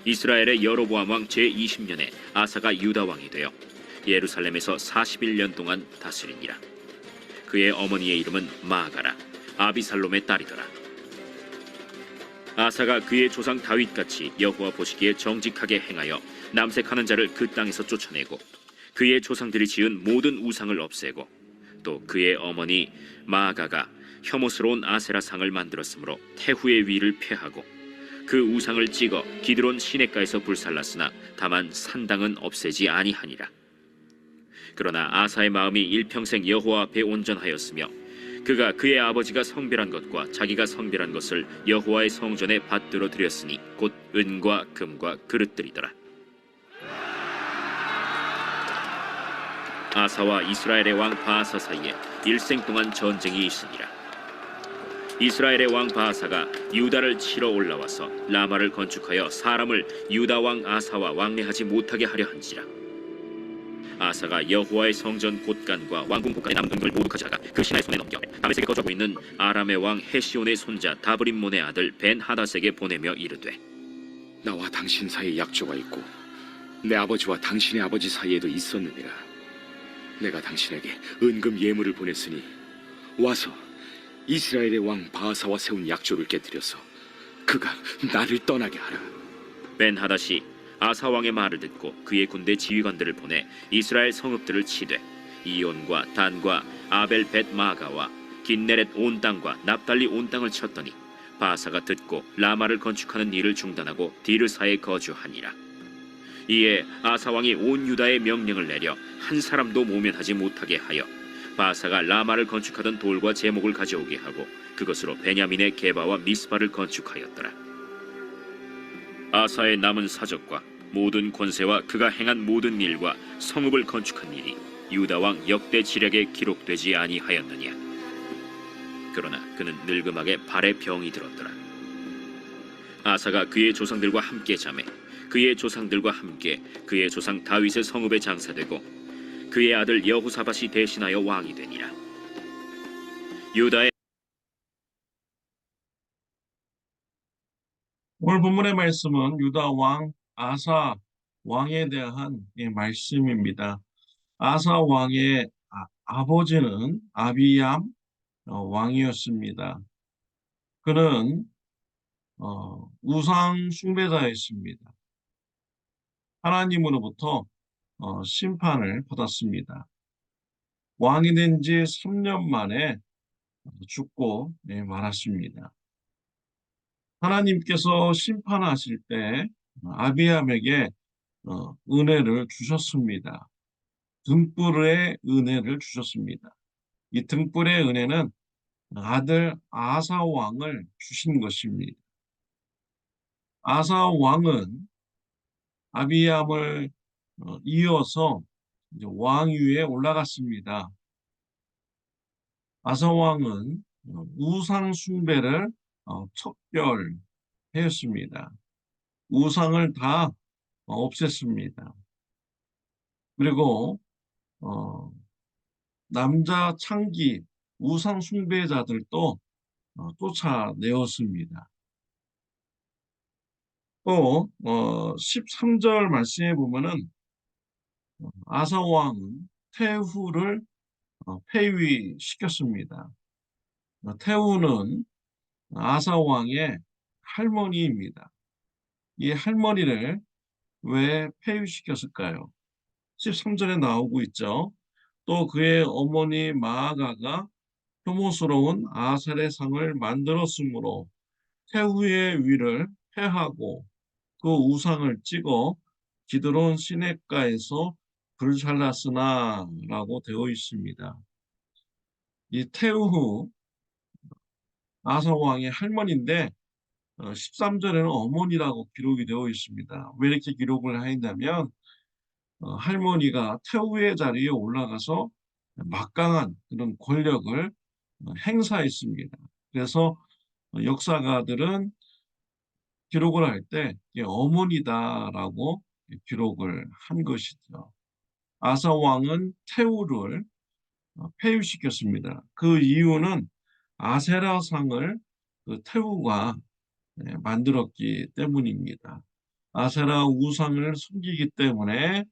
이스라엘의 여로보암 왕 제20년에 아사가 유다 왕이 되어 예루살렘에서 41년 동안 다스리니라. 그의 어머니의 이름은 마아가라, 아비살롬의 딸이더라. 아사가 그의 조상 다윗같이 여호와 보시기에 정직하게 행하여 남색하는 자를 그 땅에서 쫓아내고 그의 조상들이 지은 모든 우상을 없애고 또 그의 어머니 마아가가 혐오스러운 아세라 상을 만들었으므로 태후의 위를 폐하고 그 우상을 찍어 기드론 시냇가에서 불살랐으나 다만 산당은 없애지 아니하니라. 그러나 아사의 마음이 일평생 여호와 앞에 온전하였으며 그가 그의 아버지가 성별한 것과 자기가 성별한 것을 여호와의 성전에 받들어 드렸으니 곧 은과 금과 그릇들이더라. 아사와 이스라엘의 왕 바아사 사이에 일생 동안 전쟁이 있으니라. 이스라엘의 왕 바아사가 유다를 치러 올라와서 라마를 건축하여 사람을 유다 왕 아사와 왕래하지 못하게 하려 한지라. 아사가 여호와의 성전 곳간과 왕궁 곳간에 남은 은금을 모두 가져다가 그 신하의 손에 넘겨 다메섹에 거주하고 있는 아람의 왕 헤시온의 손자 다브림몬의 아들 벤 하닷에게 보내며 이르되, 나와 당신 사이에 약조가 있고 내 아버지와 당신의 아버지 사이에도 있었느니라. 내가 당신에게 은금 예물을 보냈으니 와서 이스라엘의 왕 바하사와 세운 약조를 깨뜨려서 그가 나를 떠나게 하라. 벤 하닷이 아사 왕의 말을 듣고 그의 군대 지휘관들을 보내 이스라엘 성읍들을 치되 이온과 단과 아벨 벳 마가와 긴네렛 온 땅과 납달리 온 땅을 쳤더니 바하사가 듣고 라마를 건축하는 일을 중단하고 디르사에 거주하니라. 이에 아사 왕이 온 유다에 명령을 내려 한 사람도 모면하지 못하게 하여 바하사가 라마를 건축하던 돌과 제목을 가져오게 하고 그것으로 베냐민의 게바와 미스바를 건축하였더라. 아사의 남은 사적과 모든 권세와 그가 행한 모든 일과 성읍을 건축한 일이 유다 왕 역대 지략에 기록되지 아니하였느냐. 그러나 그는 늙음하게 발에 병이 들었더라. 아사가 그의 조상들과 함께 자매 그의 조상들과 함께 그의 조상 다윗의 성읍에 장사되고 그의 아들 여호사밧이 대신하여 왕이 되니라. 유다의 오늘 본문의 말씀은 유다 왕 아사 왕에 대한 말씀입니다. 아사 왕의 아버지는 아비얌 왕이었습니다. 그는 우상 숭배자였습니다. 하나님으로부터 심판을 받았습니다. 왕이 된 지 3년 만에 죽고 말았습니다. 하나님께서 심판하실 때 아비암에게 은혜를 주셨습니다. 등불의 은혜를 주셨습니다. 이 등불의 은혜는 아들 아사 왕을 주신 것입니다. 아사 왕은 아비암을 이어서 이제 왕위에 올라갔습니다. 아사 왕은 우상 숭배를 척결하였습니다. 우상을 다 없앴습니다. 그리고 남자 창기 우상 숭배자들도 쫓아내었습니다. 또 13절 말씀에 보면은 아사 왕은 태후를 폐위시켰습니다. 태후는 아사 왕의 할머니입니다. 이 할머니를 왜 폐위시켰을까요? 13절에 나오고 있죠. 또 그의 어머니 마아가가 혐오스러운 아셀의 상을 만들었으므로 태후의 위를 폐하고 그 우상을 찍어 기드론 시냇가에서 불살랐으나 라고 되어 있습니다. 이 태후 아사 왕의 할머니인데 13절에는 어머니라고 기록이 되어 있습니다. 왜 이렇게 기록을 했냐면 할머니가 태후의 자리에 올라가서 막강한 그런 권력을 행사했습니다. 그래서 역사가들은 기록을 할 때 어머니다라고 기록을 한 것이죠. 아사 왕은 태후를 폐위시켰습니다. 그 이유는 아세라상을 그 태후가 만들었기 때문입니다. 아세라 우상을 숨기기 때문에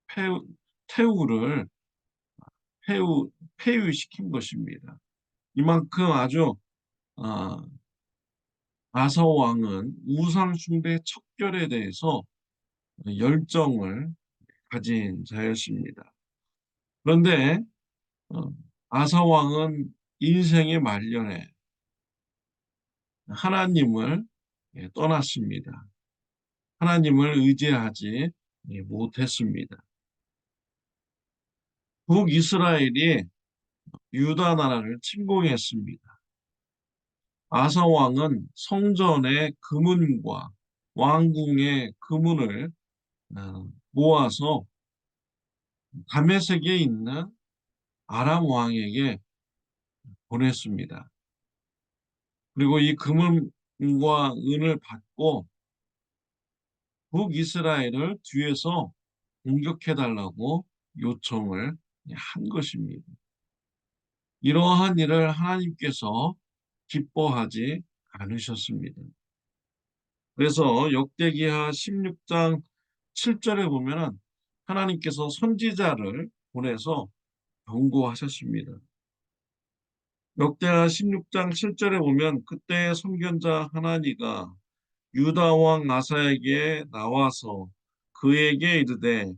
폐우, 태우를 폐유시킨 것입니다. 이만큼 아주 아, 아사 왕은 우상 숭배 척결에 대해서 열정을 가진 자였습니다. 그런데 어, 아사 왕은 인생의 말년에 하나님을 떠났습니다. 하나님을 의지하지 못했습니다. 북이스라엘이 유다 나라를 침공했습니다. 아사 왕은 성전의 금은과 왕궁의 금은을 모아서 다메섹에 있는 아람 왕에게 보냈습니다. 그리고 이 금은과 은을 받고 북이스라엘을 뒤에서 공격해달라고 요청을 한 것입니다. 이러한 일을 하나님께서 기뻐하지 않으셨습니다. 그래서 역대기하 16장 7절에 보면은 하나님께서 선지자를 보내서 경고하셨습니다. 역대하 16장 7절에 보면 그때 선견자 하나니가 유다 왕 아사에게 나와서 그에게 이르되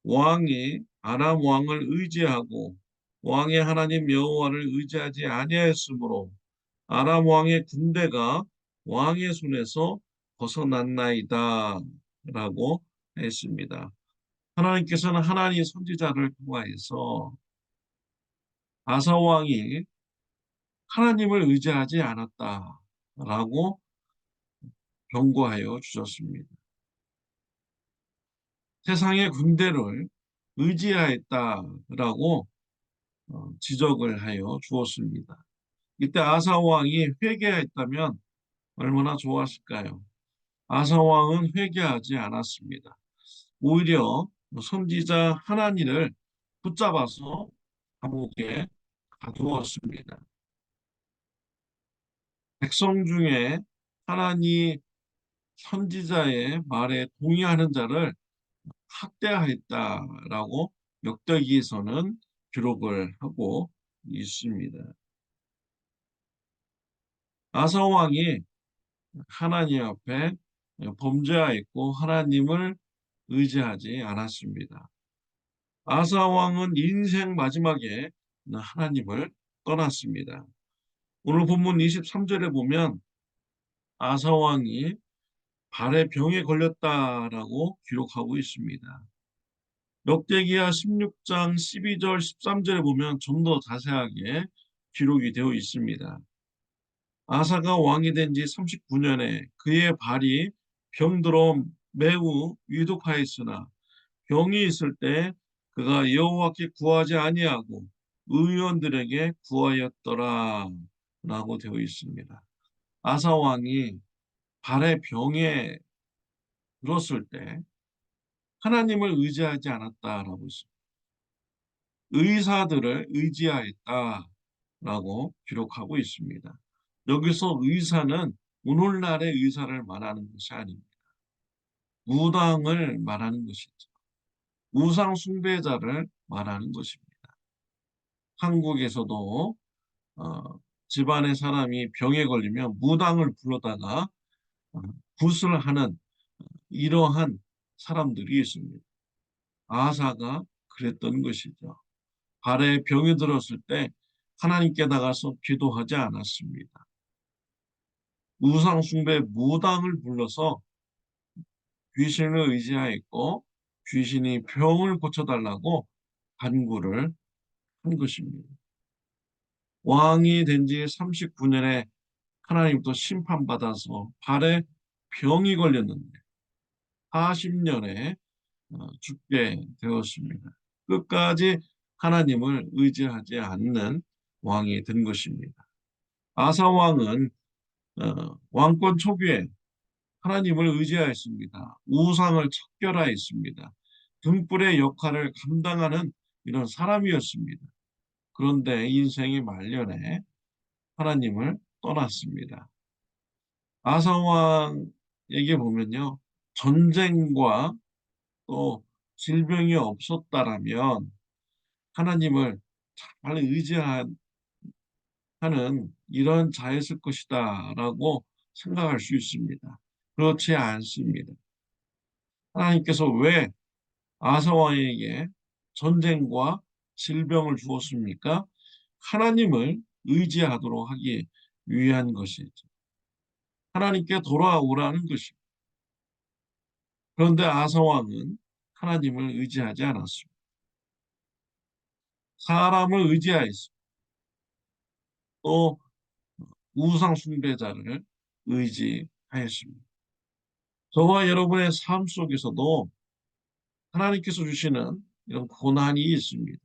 왕이 아람 왕을 의지하고 왕의 하나님 여호와를 의지하지 아니하였으므로 아람 왕의 군대가 왕의 손에서 벗어났나이다 라고 했습니다. 하나님께서는 하나님 선지자를 통하여서 아사 왕이 하나님을 의지하지 않았다라고 경고하여 주셨습니다. 세상의 군대를 의지하였다라고 지적을 하여 주었습니다. 이때 아사 왕이 회개했다면 얼마나 좋았을까요? 아사 왕은 회개하지 않았습니다. 오히려 선지자 하나니를 붙잡아서 감옥에 가두었습니다. 백성 중에 하나니 선지자의 말에 동의하는 자를 학대하였다라고 역대기에서는 기록을 하고 있습니다. 아사 왕이 하나님 앞에 범죄하였고 하나님을 의지하지 않았습니다. 아사 왕은 인생 마지막에 하나님을 떠났습니다. 오늘 본문 23절에 보면 아사 왕이 발에 병에 걸렸다라고 기록하고 있습니다. 역대기하 16장 12절 13절에 보면 좀 더 자세하게 기록이 되어 있습니다. 아사가 왕이 된 지 39년에 그의 발이 병들어 매우 위독하였으나 병이 있을 때 그가 여호와께 구하지 아니하고 의원들에게 구하였더라 라고 되어 있습니다. 아사 왕이 발에 병에 들었을 때 하나님을 의지하지 않았다라고 했습니다. 의사들을 의지하였다라고 기록하고 있습니다. 여기서 의사는 오늘날의 의사를 말하는 것이 아닙니다. 무당을 말하는 것이죠. 우상 숭배자를 말하는 것입니다. 한국에서도 집안의 사람이 병에 걸리면 무당을 불러다가 어, 굿을 하는 이러한 사람들이 있습니다. 아사가 그랬던 것이죠. 발에 병이 들었을 때 하나님께 나가서 기도하지 않았습니다. 우상 숭배 무당을 불러서 귀신을 의지하였고 귀신이 병을 고쳐달라고 간구를 한 것입니다. 왕이 된 지 39년에 하나님부터 심판받아서 발에 병이 걸렸는데 40년에 죽게 되었습니다. 끝까지 하나님을 의지하지 않는 왕이 된 것입니다. 아사 왕은 왕권 초기에 하나님을 의지하였습니다. 우상을 척결하였습니다. 등불의 역할을 감당하는 이런 사람이었습니다. 그런데 인생의 말년에 하나님을 떠났습니다. 아사 왕에게 보면요. 전쟁과 또 질병이 없었다라면 하나님을 잘 의지하는 이런 자였을 것이다라고 생각할 수 있습니다. 그렇지 않습니다. 하나님께서 왜 아사 왕에게 전쟁과 질병을 주었습니까? 하나님을 의지하도록 하기 위한 것이죠. 하나님께 돌아오라는 것입니다. 그런데 아사 왕은 하나님을 의지하지 않았습니다. 사람을 의지하였습니다. 또 우상 숭배자를 의지하였습니다. 저와 여러분의 삶 속에서도 하나님께서 주시는 이런 고난이 있습니다.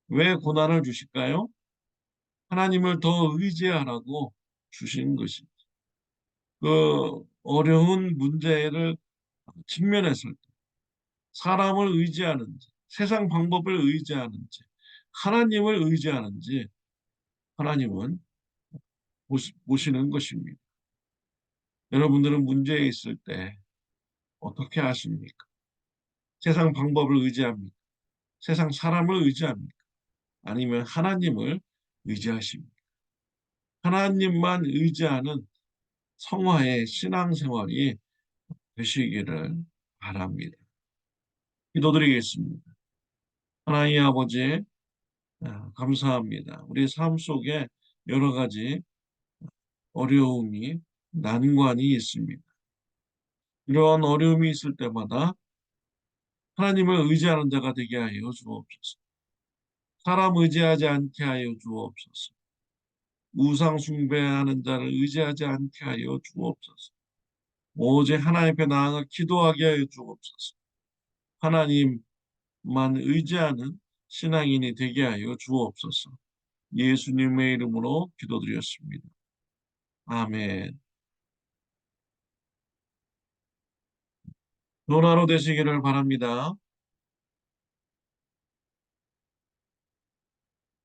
왜 고난을 주실까요? 하나님을 더 의지하라고 주신 것입니다. 그 어려운 문제를 직면했을 때 사람을 의지하는지 세상 방법을 의지하는지 하나님을 의지하는지 하나님은 보시는 것입니다. 여러분들은 문제에 있을 때 어떻게 하십니까? 세상 방법을 의지합니까? 세상 사람을 의지합니까? 아니면 하나님을 의지하십니까? 하나님만 의지하는 성화의 신앙생활이 되시기를 바랍니다. 기도드리겠습니다. 하나님 아버지, 감사합니다. 우리 삶 속에 여러 가지 어려움이, 난관이 있습니다. 이러한 어려움이 있을 때마다 하나님을 의지하는 자가 되게 하여 주옵소서. 사람 의지하지 않게 하여 주옵소서. 우상 숭배하는 자를 의지하지 않게 하여 주옵소서. 오직 하나님 앞에 나아가 기도하게 하여 주옵소서. 하나님만 의지하는 신앙인이 되게 하여 주옵소서. 예수님의 이름으로 기도드렸습니다. 아멘. 좋은 하루 되시기를 바랍니다.